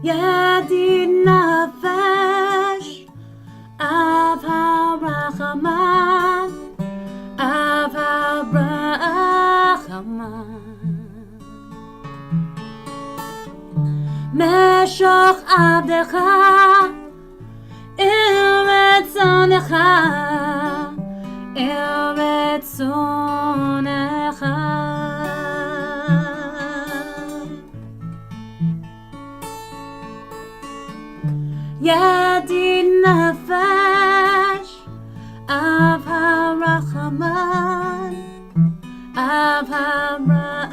ידיד נפש, אב הרחמן, אב הרחמן. משוך עבדך אל רצונך, אל רצונך. ידיד נפש, אב הרחמן, אב הרחמן.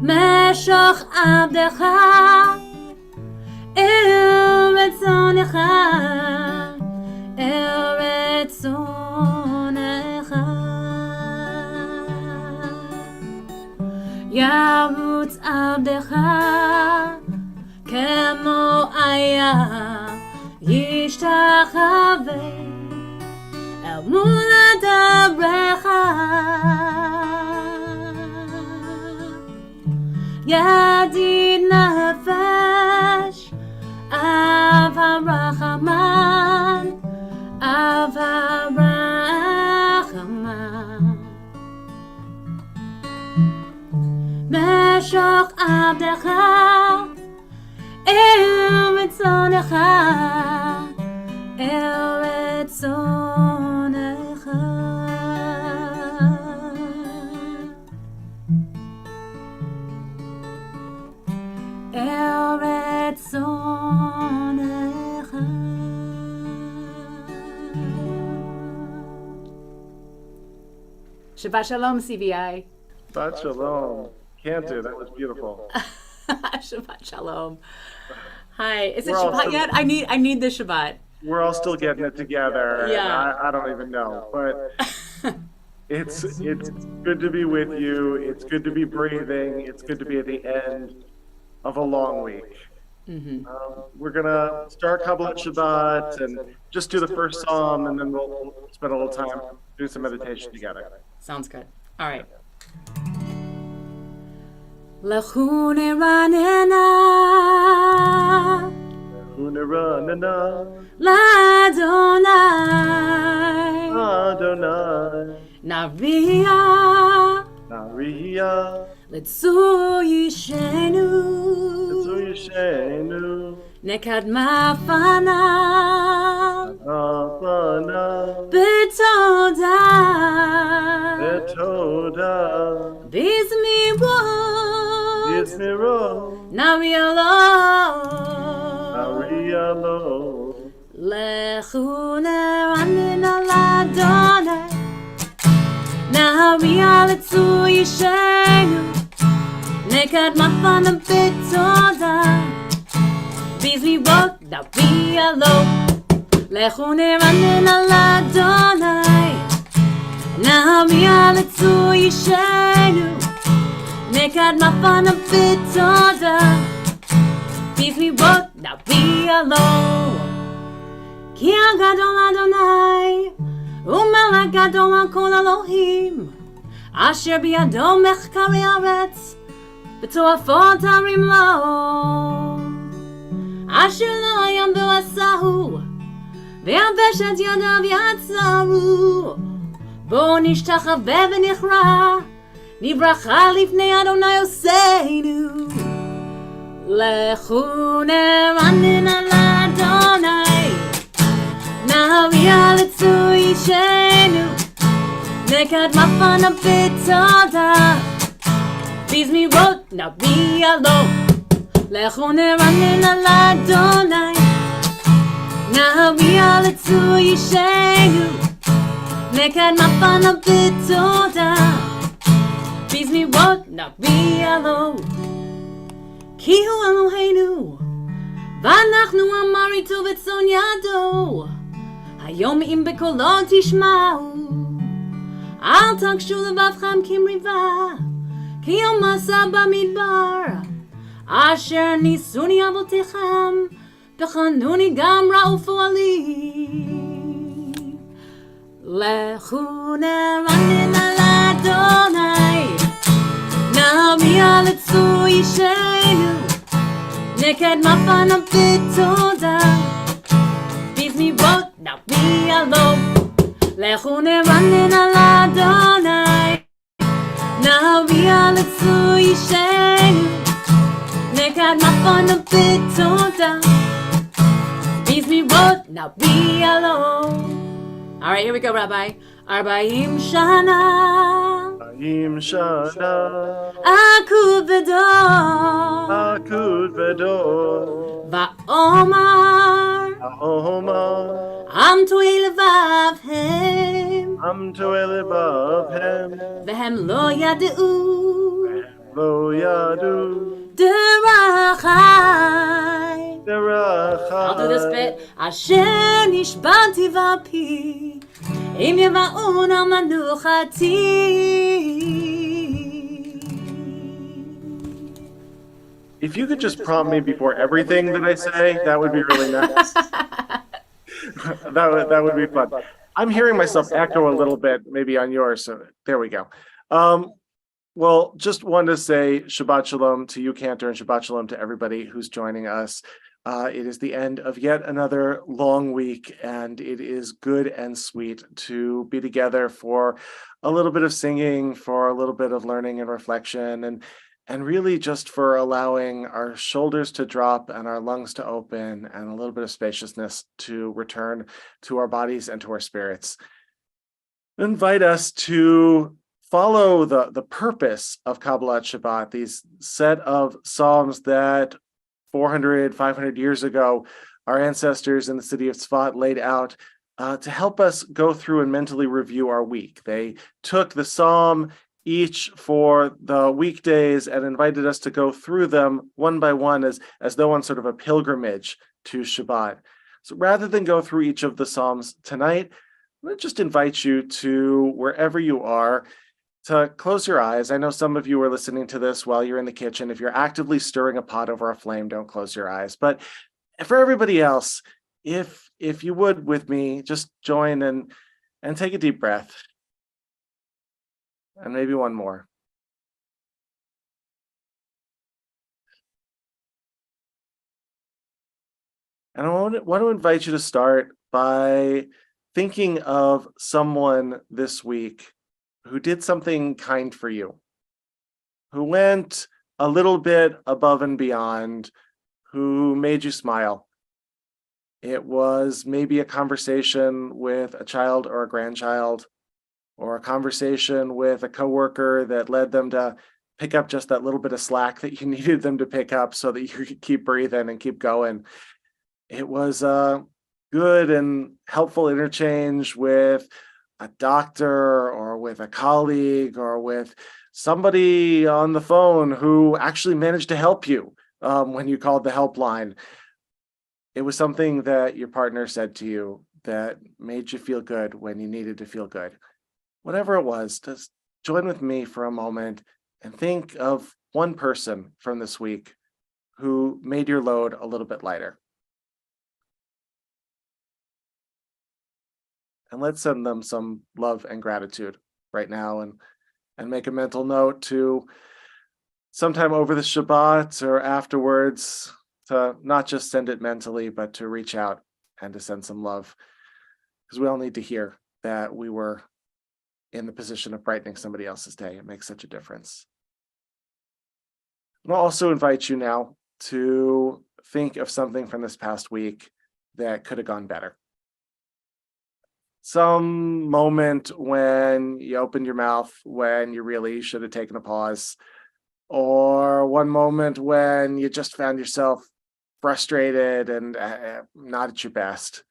משוך עבדך אל רצונך, אל רצונך. ירוץ עבדך כמו איה, ישתחווה אל מול דברך. ידיד נפש, אב הרחמן, אב הרחמן. משוך עבדך אל רצונך, אל רצונך. אל רצונך. Shabbat Shalom, CVI. Shabbat Shalom. Cantor, that was beautiful. Shabbat Shalom. Hi, is it Shabbat yet? I need the Shabbat. We're all still getting it together. Yeah. I don't even know, but it's good to be with you. It's good to be breathing. It's good to be at the end of a long week. Mm-hmm. We're gonna start Kabbalat Shabbat and just do the first psalm, and then we'll spend a little time doing some meditation together. Sounds good. All right. Lechu neranena, l'Adonai, Adonai, Nariya, Nariya, L'tzui Yishenu, Yishenu, Nekadma Fanav, Afana, Betoda, Betoda, Bizmirot, Yismiro, Narielo, Lechu neranena l'Adonai, Nariya l'tzui Yishenu, Nekadma Fanav Betoda, Bizmirot, Narielo, Lechu neranena l'Adonai, Nariya l'tzui Yishenu, Nekadma Fanav Betoda, Bizmirot, Narielo. Ki Gadol Adonai, umelech gadol al kol Elohim, asher biyado mechkarei haaretz, v'to'afot harim lo, asher lo yamdu asahu, ve'yavesh et yadav yatzaru, bo nishtachave v'nichra, nivracha lifnei Adonai Yoseinu. Lechu neranena l'Adonai, Nariya l'tzui Yishenu, Nekadma Fanav Betoda, Bizmirot, Narielo. Lechu neranena l'Adonai, Nariya l'tzui Yishenu, Nekadma Fanav Betoda, Bizmirot, Narielo. Ki hu Eloheinu, v'anachnu amaritu v'tzon yado, hayom im bekolo tishma'u, al takshu levavchem kimriva, ki yom asa bamidbar, asher nisuni avotechem, v'chanuni gam ra'ufu ali. Lechu neranena l'Adonai, לצוישנו נקד מפנה בתודה ביזמי בוט נביא אלום לכו נרנן על אדוני נביא לצוישנו נקד מפנה בתודה ביזמי בוט נביא אלום. All right, here we go, Rabbi. 40 שנה Im Shana, אקוד ודור Akud Vedor, ואומר Ahoma, עם טועי לבבהם Am Toelebavhem, והם לא ידעו Lo Yadu, דרכי. I'll do this Derachai, bit. אשר נשבעתי בפי אם יבואון על מנוחתי. If you could just prompt me before everything that I say, that would be really nice. That would be fun. I'm hearing myself echo a little bit, maybe on yours. So there we go. Well, just wanted to say Shabbat Shalom to you, Cantor, and Shabbat Shalom to everybody who's joining us. It is the end of yet another long week, and it is good and sweet to be together for a little bit of singing, for a little bit of learning and reflection, and really just for allowing our shoulders to drop and our lungs to open and a little bit of spaciousness to return to our bodies and to our spirits. I invite us to follow the purpose of Kabbalat Shabbat, these set of Psalms that 400, 500 years ago, our ancestors in the city of Tzfat laid out to help us go through and mentally review our week. They took the Psalm each for the weekdays and invited us to go through them one by one as though on sort of a pilgrimage to Shabbat. So rather than go through each of the Psalms tonight, I'm going to just invite you to, wherever you are, to close your eyes. I know some of you are listening to this while you're in the kitchen. If you're actively stirring a pot over a flame, don't close your eyes. But for everybody else, if you would with me, just join and take a deep breath. And maybe one more. And I want to invite you to start by thinking of someone this week who did something kind for you, who went a little bit above and beyond, who made you smile. It was maybe a conversation with a child or a grandchild, or a conversation with a coworker that led them to pick up just that little bit of slack that you needed them to pick up so that you could keep breathing and keep going. It was a good and helpful interchange with a doctor or with a colleague or with somebody on the phone who actually managed to help you when you called the helpline. It was something that your partner said to you that made you feel good when you needed to feel good. Whatever it was, just join with me for a moment and think of one person from this week who made your load a little bit lighter. And let's send them some love and gratitude right now and make a mental note to sometime over the Shabbat or afterwards to not just send it mentally, but to reach out and to send some love. Because we all need to hear that we were in the position of brightening somebody else's day. It makes such a difference. And I'll also invite you now to think of something from this past week that could have gone better. Some moment when you opened your mouth when you really should have taken a pause, or one moment when you just found yourself frustrated and not at your best.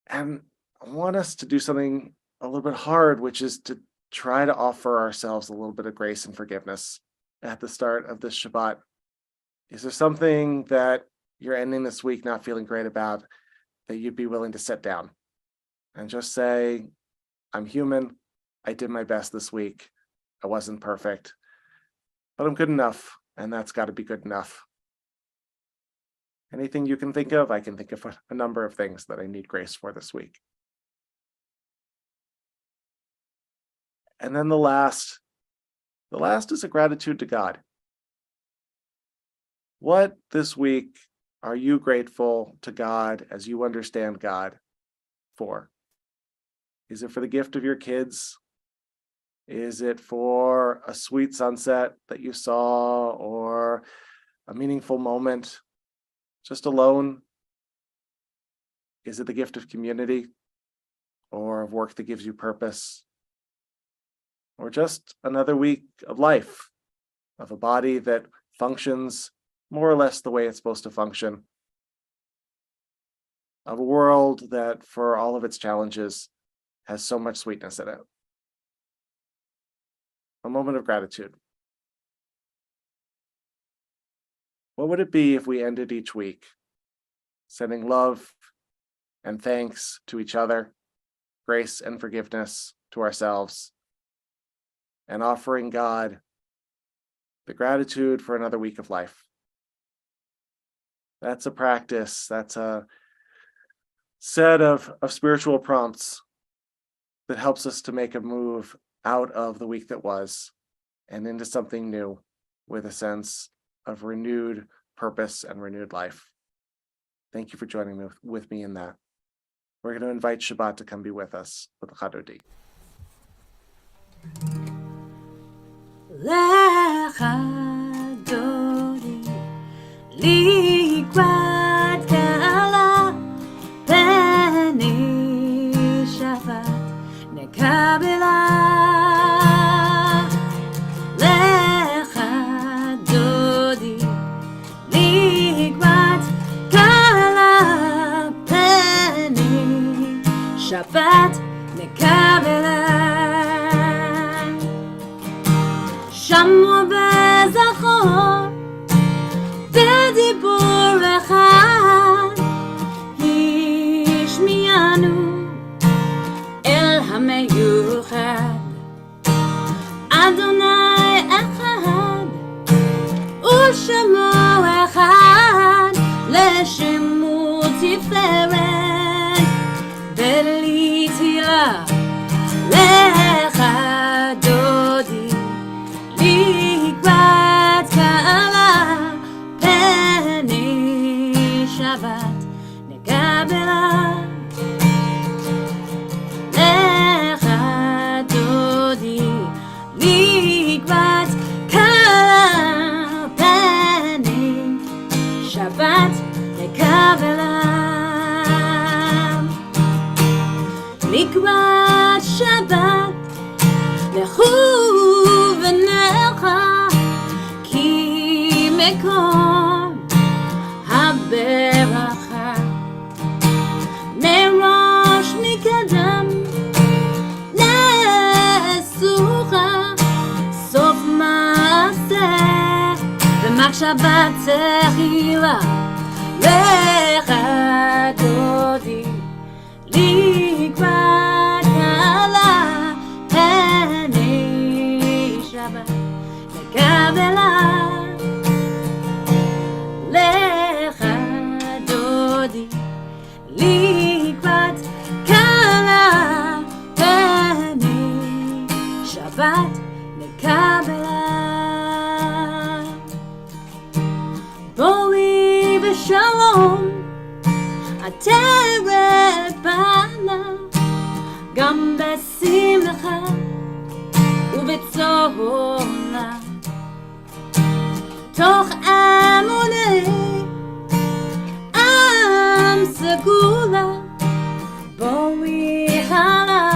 And I want us to do something a little bit hard, which is to try to offer ourselves a little bit of grace and forgiveness at the start of this Shabbat. Is there something that you're ending this week not feeling great about that you'd be willing to set down and just say, I'm human. I did my best this week. I wasn't perfect, but I'm good enough, and that's got to be good enough. Anything you can think of, I can think of a number of things that I need grace for this week. And then the last The last is a gratitude to God. What this week are you grateful to God as you understand God for? Is it for the gift of your kids? Is it for a sweet sunset that you saw or a meaningful moment just alone? Is it the gift of community or of work that gives you purpose? Or just another week of life, of a body that functions more or less the way it's supposed to function, of a world that, for all of its challenges, has so much sweetness in it. A moment of gratitude. What would it be if we ended each week sending love and thanks to each other, grace and forgiveness to ourselves, and offering God the gratitude for another week of life? That's a practice. That's a set of spiritual prompts that helps us to make a move out of the week that was and into something new with a sense of renewed purpose and renewed life. Thank you for joining me with me in that. We're going to invite Shabbat to come be with us with the Chadodi. Liquid kala peni Shabbat nekabela lecha dodi liquid kala peni Shabbat nekabela שמעו בזכור בדיבור אחד השמיענו אל המיוחד אדוני אחד ושמו אחד לשמו תפארת בלי תהילה לך דודי liquid kala peni Shabbat nekabela lecha dodi liquid kala peni Shabbat nekabela liquid Shabbat לכו ונלכה כי מקום הברכה מראש מקדם לסוכה סוף מעשה במחשבה תחילה לך דודי לקראת קלה לקבלה לך דודי לקראת קלה פני שבת לקבלה בואי בשלום עטרת פנה גם בשמחה ובצהולה תוך אמוני עם סגולה בואי חלה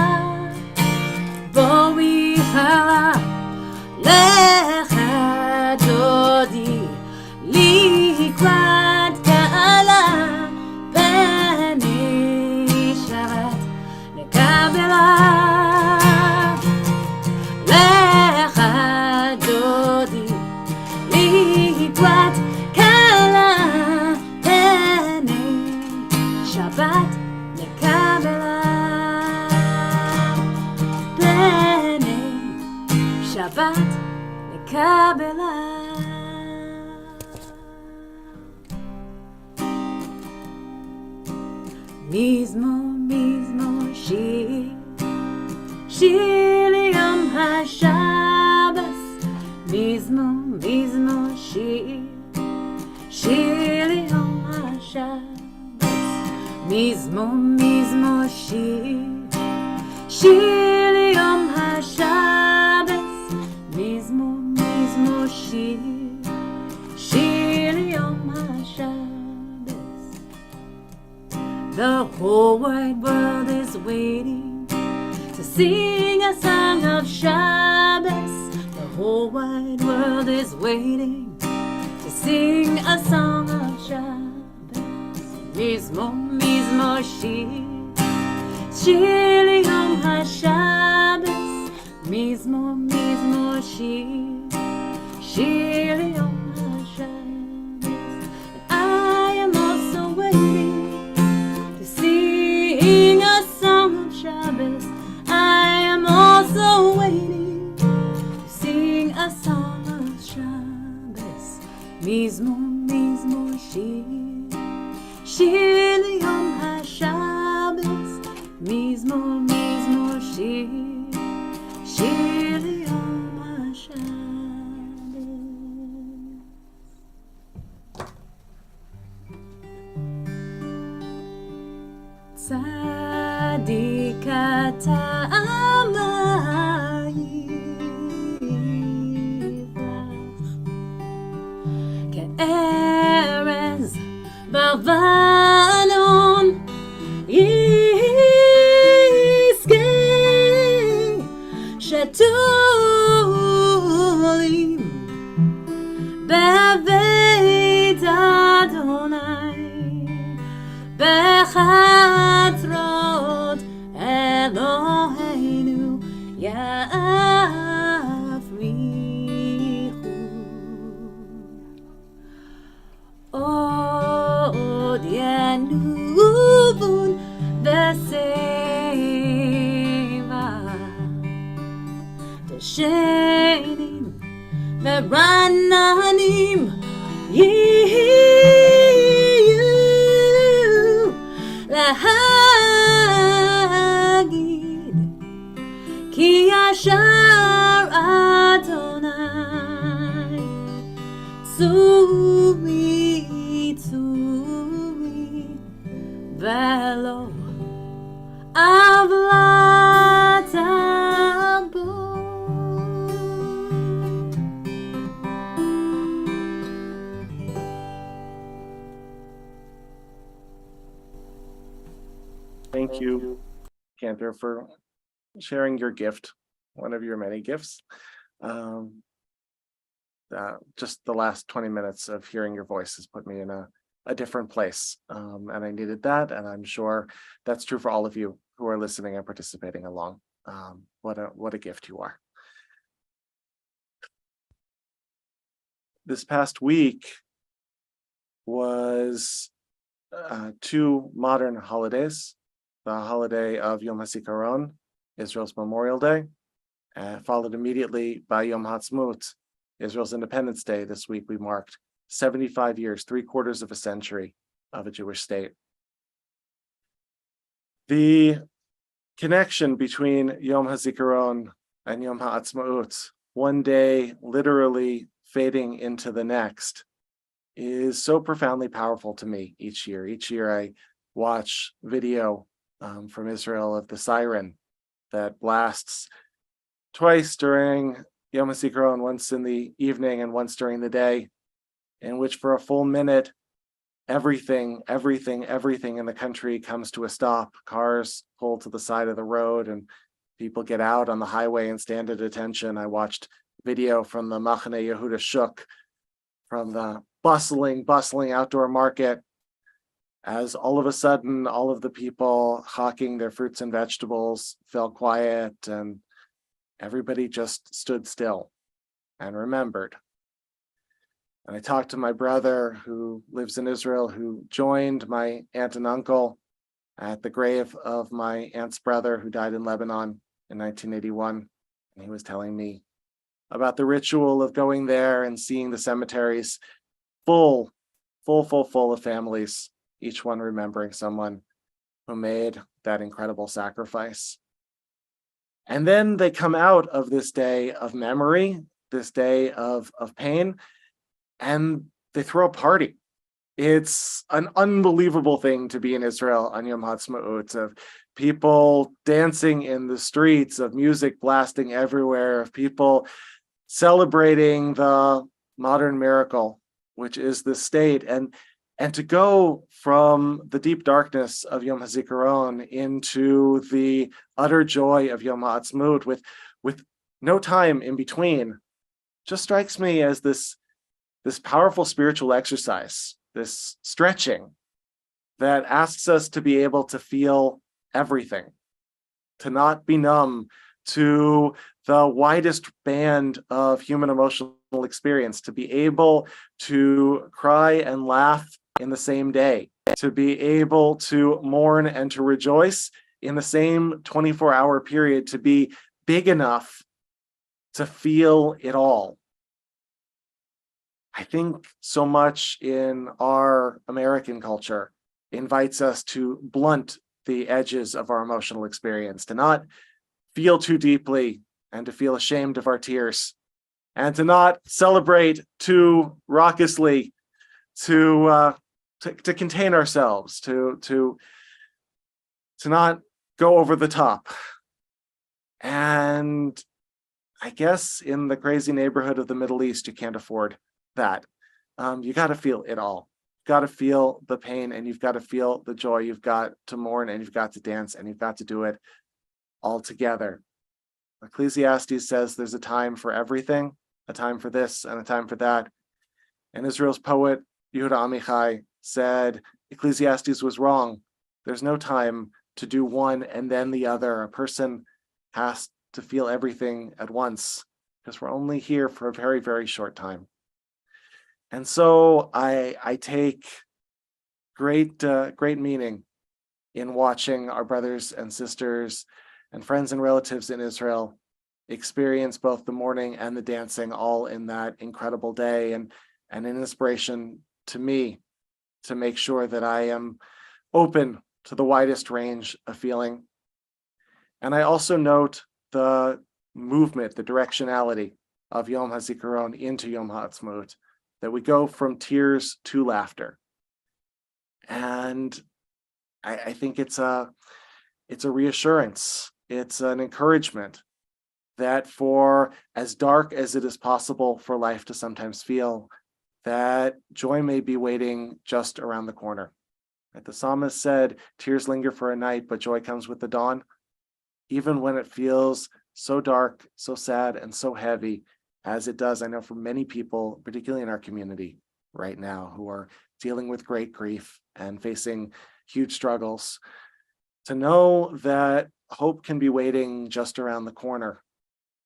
לך דודי לקראת קלה פני שבת לקבלה לך דודי לקראת קלה פני שבת לקבלה פני שבת לקבלה מזמור שיר ליום השבת מזמור שיר ליום השבס, מזמור שיר ליום השבס. The whole wide world is waiting to sing a song of Shabbos. The whole wide world is waiting to sing a song of Shabbos. מזמור שיר ליום השבס, מזמור שיר ליום השבס. I am also waiting to sing a song of Shabbos. I am also waiting to sing a song of Shabbos. מזמור שיר ליום השבס, מזמור שיר ליום השבס. צדיק אתה עמה יברח, כארז בלבנון יזכה, שתולים בבית אדוני, בחצרות אלוהינו יפריחו. עוד ינובון בשיבה, דשנים ורעננים יהיו להגיד כי ישר אדוני. צורי צורי ולא עוולת בו. Thank you, Cantor, for sharing your gift, one of your many gifts. Just the last 20 minutes of hearing your voice has put me in a different place, and I needed that, and I'm sure that's true for all of you who are listening and participating along. What a gift you are. This past week was two modern holidays. The holiday of Yom HaZikaron, Israel's Memorial Day, followed immediately by Yom Ha'atzmaut, Israel's Independence Day. This week we marked 75 years, 3/4 of a century of a Jewish state. The connection between Yom HaZikaron and Yom Ha'atzmaut, one day literally fading into the next, is so profoundly powerful to me each year. Each year I watch video from Israel of the siren that blasts twice during Yom HaZikaron, once in the evening and once during the day, in which for a full minute, everything in the country comes to a stop. Cars pull to the side of the road and people get out on the highway and stand at attention. I watched video from the Machane Yehuda Shuk, from the bustling outdoor market, as all of a sudden, all of the people hawking their fruits and vegetables fell quiet and everybody just stood still and remembered. And I talked to my brother who lives in Israel, who joined my aunt and uncle at the grave of my aunt's brother who died in Lebanon in 1981. And he was telling me about the ritual of going there and seeing the cemeteries full of families, each one remembering someone who made that incredible sacrifice. And then they come out of this day of memory, this day of pain, and they throw a party. It's an unbelievable thing to be in Israel on Yom Ha'atzmaut, of people dancing in the streets, of music blasting everywhere, of people celebrating the modern miracle, which is the state, and to go from the deep darkness of Yom HaZikaron into the utter joy of Yom Ha'atzmaut with no time in between, just strikes me as this powerful spiritual exercise, this stretching that asks us to be able to feel everything, to not be numb to the widest band of human emotional experience, to be able to cry and laugh in the same day, to be able to mourn and to rejoice in the same 24-hour period, to be big enough to feel it all. I think so much in our American culture invites us to blunt the edges of our emotional experience, to not feel too deeply and to feel ashamed of our tears, and to not celebrate too raucously, to contain ourselves, to not go over the top. And I guess in the crazy neighborhood of the Middle East, you can't afford that. You got to feel it all. You've got to feel the pain, and you've got to feel the joy. You've got to mourn, and you've got to dance, and you've got to do it all together. Ecclesiastes says there's a time for everything, a time for this and a time for that. And Israel's poet, Yehuda Amichai, said Ecclesiastes was wrong. There's no time to do one and then the other. A person has to feel everything at once, because we're only here for a very, very short time. And so I take great meaning in watching our brothers and sisters and friends and relatives in Israel experience both the mourning and the dancing all in that incredible day, and an inspiration to me to make sure that I am open to the widest range of feeling. And I also note the movement, the directionality of Yom HaZikaron into Yom Ha'atzmaut, that we go from tears to laughter. And I think it's a reassurance, it's an encouragement that for as dark as it is possible for life to sometimes feel, that joy may be waiting just around the corner. Like the psalmist said, tears linger for a night, but joy comes with the dawn. Even when it feels so dark, so sad, and so heavy, as it does, I know, for many people, particularly in our community right now, who are dealing with great grief and facing huge struggles, to know that hope can be waiting just around the corner,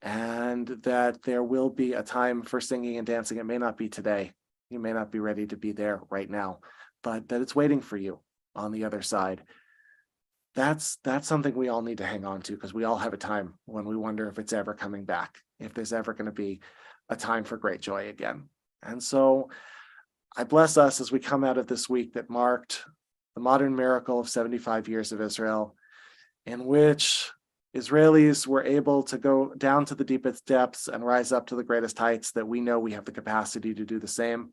and that there will be a time for singing and dancing. It may not be today. You may not be ready to be there right now, but that it's waiting for you on the other side. That's something we all need to hang on to, because we all have a time when we wonder if it's ever coming back, if there's ever going to be a time for great joy again. And so I bless us as we come out of this week that marked the modern miracle of 75 years of Israel, in which Israelis were able to go down to the deepest depths and rise up to the greatest heights, that we know we have the capacity to do the same.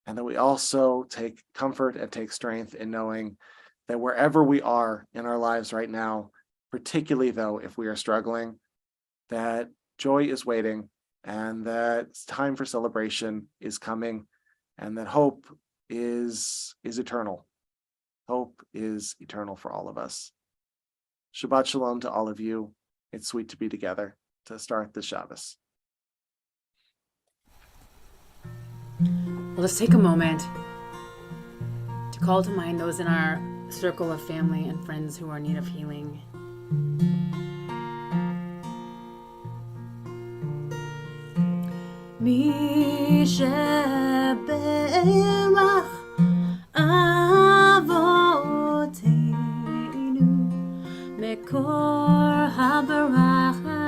And that we also take comfort and take strength in knowing that wherever we are in our lives right now, particularly though if we are struggling, that joy is waiting, and that time for celebration is coming, and that hope is eternal. Hope is eternal for all of us. Shabbat Shalom to all of you. It's sweet to be together to start the Shabbos. Well, let's take a moment to call to mind those in our circle of family and friends who are in need of healing. Mi sheberach avoteinu mekor habaracha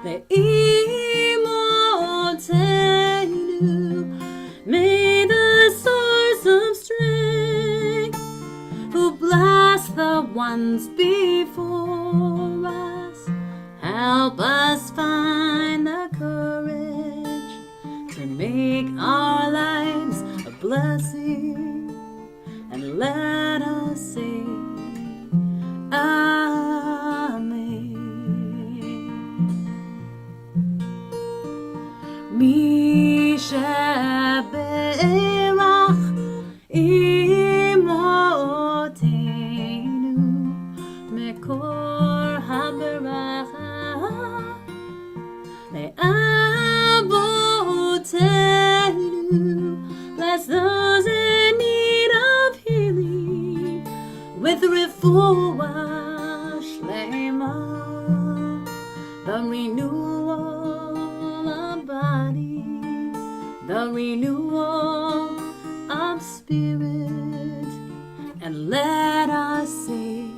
le'imotenu. May the source of strength, who bless the ones before us, help us find the courage to make our lives a blessing, and let us say Amen. Mi sheberach imotenu mekor haberacha le'avotenu. Bless those in need of healing with refuah shlema, the renewal of body, the renewal of spirit, and let us say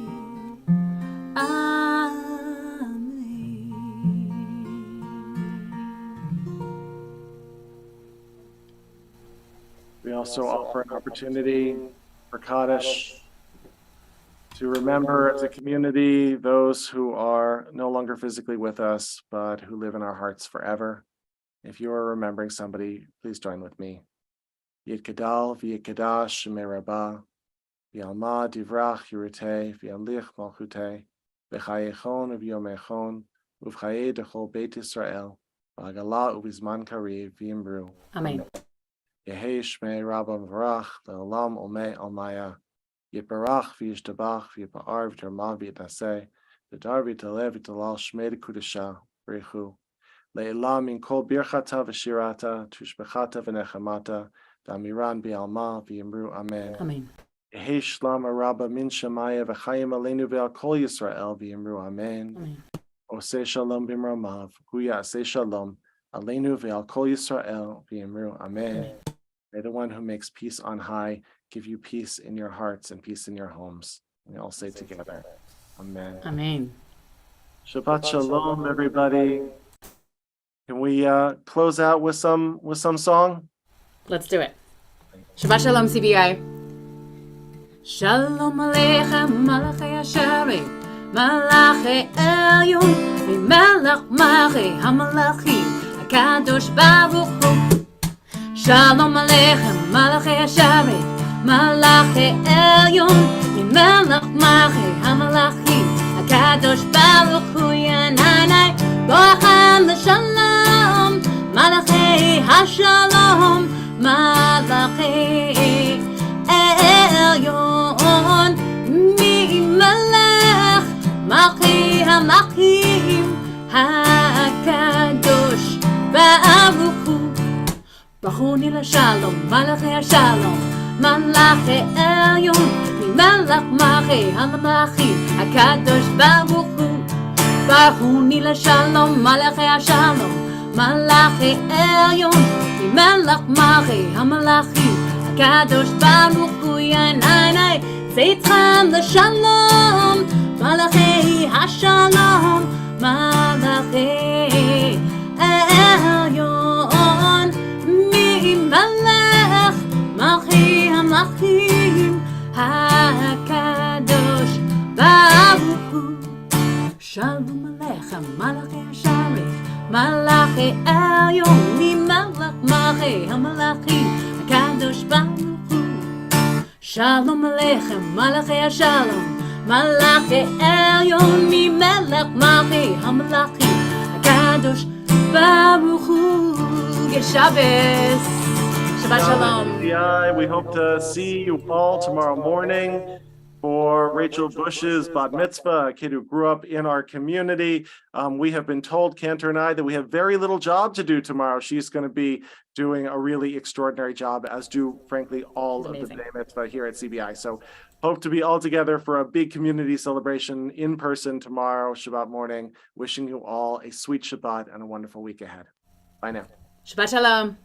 We also offer an opportunity for Kaddish to remember as a community those who are no longer physically with us, but who live in our hearts forever. If you are remembering somebody, please join with me. Yitgadal v'yitgadash shemei Rabbi, v'yalma divrach yirutei, v'yalich malchutei, v'chayechon v'yomechon, uv'chayei dechol Beit Yisrael, v'agala uvizman kariv v'yimru. Amen. Yehei shmei Rabbi Mvarach, le'olam olmei almaya, Yitbarach v'yishtabach v'yipa'ar v'terma v'yitaseh, v'dar v'yitaleh v'yitalal shmei d'kudasha v'richu, le'elah min kol birchata v'shirata, tushbechata v'nechamata, da'amiran bi'alma v'yimru amen. Amen. Yehei shlam Rabba min shamaya v'chayim aleinu ve'al kol Yisrael v'yimru amen. Amen. Oseh shalom b'mromav, hu ya'aseh shalom, aleinu ve'al kol Yisrael v'yimru amen. May the one who makes peace on high give you peace in your hearts and peace in your homes. We all say together, amen. Amen. Shabbat shalom, everybody. Can we close out with some song? Let's do it. Shabbat shalom, CBI. Shalom aleichem, malachei asharet, malachei elyon, v'melech malachei hamalachim, hakadosh baruch hu. Shalom aleichem, malachei asharet, malachei elyon, v'melech malachei hamalachim, hakadosh baruch hu. Yananai boachem l'shalom, malachei hashalom, malachei elyon, mimelech malchei hamlachim, hakadosh baruch hu. Bachuni l'shalom, malachei hashalom, malachei elyon, mimelech malchei hamlachim, hakadosh baruch hu. Bachuni l'shalom, malachei hashalom, malachei elyon, mimelech malchei hamlachim, hakadosh baruch hu. Yananai zeitzchem l'shalom, malachei hashalom, malachei elyon, mimelech malchei hamlachim, hakadosh baruch hu. Shalom aleichem, malachei asharet, malachei elyon, mimelech malchei hamalachim, hakadosh baruch hu. Shalom aleichem, malachei ashalom, malachei elyon, mimelech malchei hamalachim, hakadosh baruch hu. Good Shabbos. Shabbat shalom. We hope to see you all tomorrow morning for Rachel Bush's bat mitzvah, a kid who grew up in our community. We have been told, Cantor and I, that we have very little job to do tomorrow. She's going to be doing a really extraordinary job, as do, frankly, all of the bat mitzvah here at CBI. So hope to be all together for a big community celebration in person tomorrow, Shabbat morning. Wishing you all a sweet Shabbat and a wonderful week ahead. Bye now. Shabbat shalom.